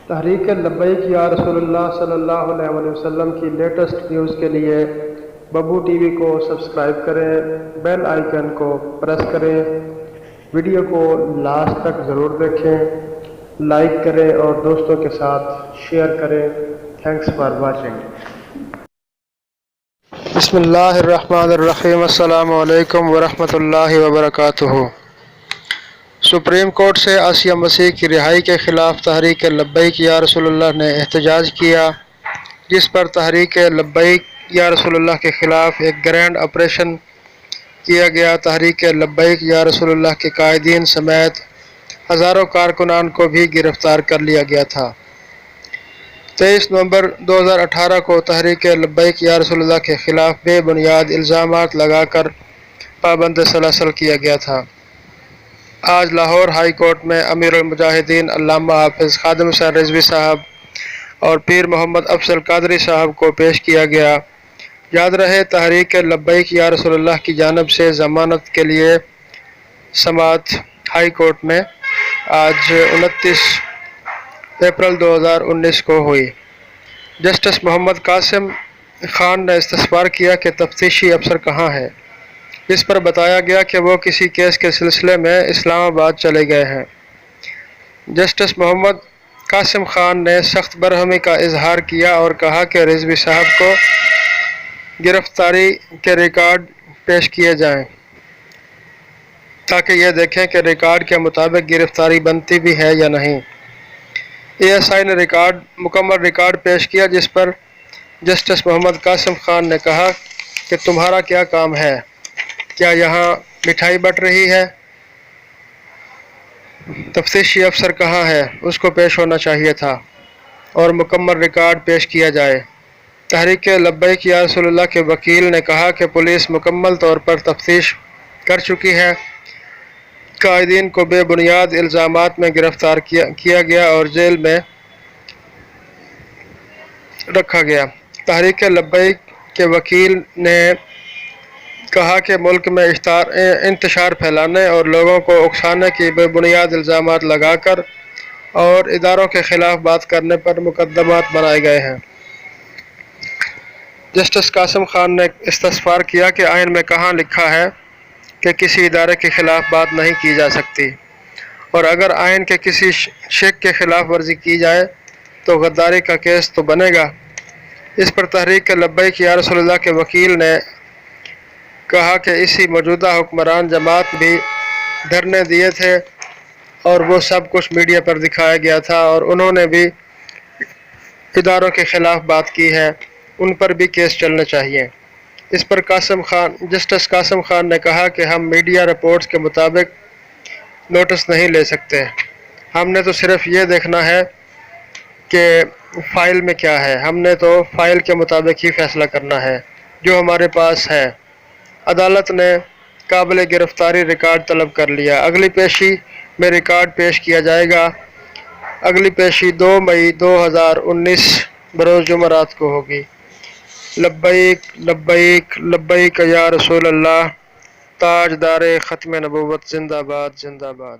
تحریک لبیک یا رسول اللہ صلی اللہ علیہ وسلم کی لیٹسٹ نیوز کے لیے ببو ٹی وی کو سبسکرائب کریں، بیل آئیکن کو پریس کریں، ویڈیو کو لاسٹ تک ضرور دیکھیں، لائک کریں اور دوستوں کے ساتھ شیئر کریں۔ Thanks for watching. بسم اللہ الرحمن الرحیم۔ السلام علیکم ورحمۃ اللہ وبرکاتہ۔ سپریم کورٹ سے عاصیہ مسیح کی رہائی کے خلاف تحریک لبیک یا رسول اللہ نے احتجاج کیا، جس پر تحریک لبیک یا رسول اللہ کے خلاف ایک گرینڈ آپریشن کیا گیا۔ تحریک لبیک یا رسول اللہ کے قائدین سمیت ہزاروں کارکنان کو بھی گرفتار کر لیا گیا تھا۔ 23 نومبر 2018 کو تحریک لبیک یا رسول اللہ کے خلاف بے بنیاد الزامات لگا کر پابند سلاسل کیا گیا تھا۔ آج لاہور ہائی کورٹ میں امیر المجاہدین علامہ حافظ خادم حسین رضوی صاحب اور پیر محمد افضل قادری صاحب کو پیش کیا گیا۔ یاد رہے، تحریک لبیک یا رسول اللہ کی جانب سے ضمانت کے لیے سماعت ہائی کورٹ میں آج 29 اپریل 2019 کو ہوئی۔ جسٹس محمد قاسم خان نے استفسار کیا کہ تفتیشی افسر کہاں ہے، اس پر بتایا گیا کہ وہ کسی کیس کے سلسلے میں اسلام آباد چلے گئے ہیں۔ جسٹس محمد قاسم خان نے سخت برہمی کا اظہار کیا اور کہا کہ رضوی صاحب کو گرفتاری کے ریکارڈ پیش کیے جائیں تاکہ یہ دیکھیں کہ ریکارڈ کے مطابق گرفتاری بنتی بھی ہے یا نہیں۔ اے ایس آئی نے مکمل ریکارڈ پیش کیا، جس پر جسٹس محمد قاسم خان نے کہا کہ تمہارا کیا کام ہے؟ کیا یہاں مٹھائی بٹ رہی ہے؟ تفتیشی افسر کہاں ہے؟ اس کو پیش ہونا چاہیے تھا اور مکمل ریکارڈ پیش کیا جائے۔ تحریک لبیک یا رسول اللہ کے وکیل نے کہا کہ پولیس مکمل طور پر تفتیش کر چکی ہے، قائدین کو بے بنیاد الزامات میں گرفتار کیا گیا اور جیل میں رکھا گیا۔ تحریک لبیک کے وکیل نے کہا کہ ملک میں انتشار پھیلانے اور لوگوں کو اکسانے کی بے بنیاد الزامات لگا کر اور اداروں کے خلاف بات کرنے پر مقدمات بنائے گئے ہیں۔ جسٹس قاسم خان نے استفسار کیا کہ آئین میں کہاں لکھا ہے کہ کسی ادارے کے خلاف بات نہیں کی جا سکتی، اور اگر آئین کے کسی شق کے خلاف ورزی کی جائے تو غداری کا کیس تو بنے گا۔ اس پر تحریک لبیک یا رسول اللہ کے وکیل نے کہا کہ اسی موجودہ حکمران جماعت بھی دھرنے دیے تھے اور وہ سب کچھ میڈیا پر دکھایا گیا تھا، اور انہوں نے بھی اداروں کے خلاف بات کی ہے، ان پر بھی کیس چلنے چاہیے۔ اس پر جسٹس قاسم خان نے کہا کہ ہم میڈیا رپورٹس کے مطابق نوٹس نہیں لے سکتے، ہم نے تو صرف یہ دیکھنا ہے کہ فائل میں کیا ہے، ہم نے تو فائل کے مطابق ہی فیصلہ کرنا ہے جو ہمارے پاس ہے۔ عدالت نے قابل گرفتاری ریکارڈ طلب کر لیا۔ اگلی پیشی میں ریکارڈ پیش کیا جائے گا۔ اگلی پیشی 2 مئی 2019 بروز جمعرات کو ہوگی۔ لبیک لبیک لبیک یا رسول اللہ، تاجدار ختم نبوت، زندہ باد زندہ باد۔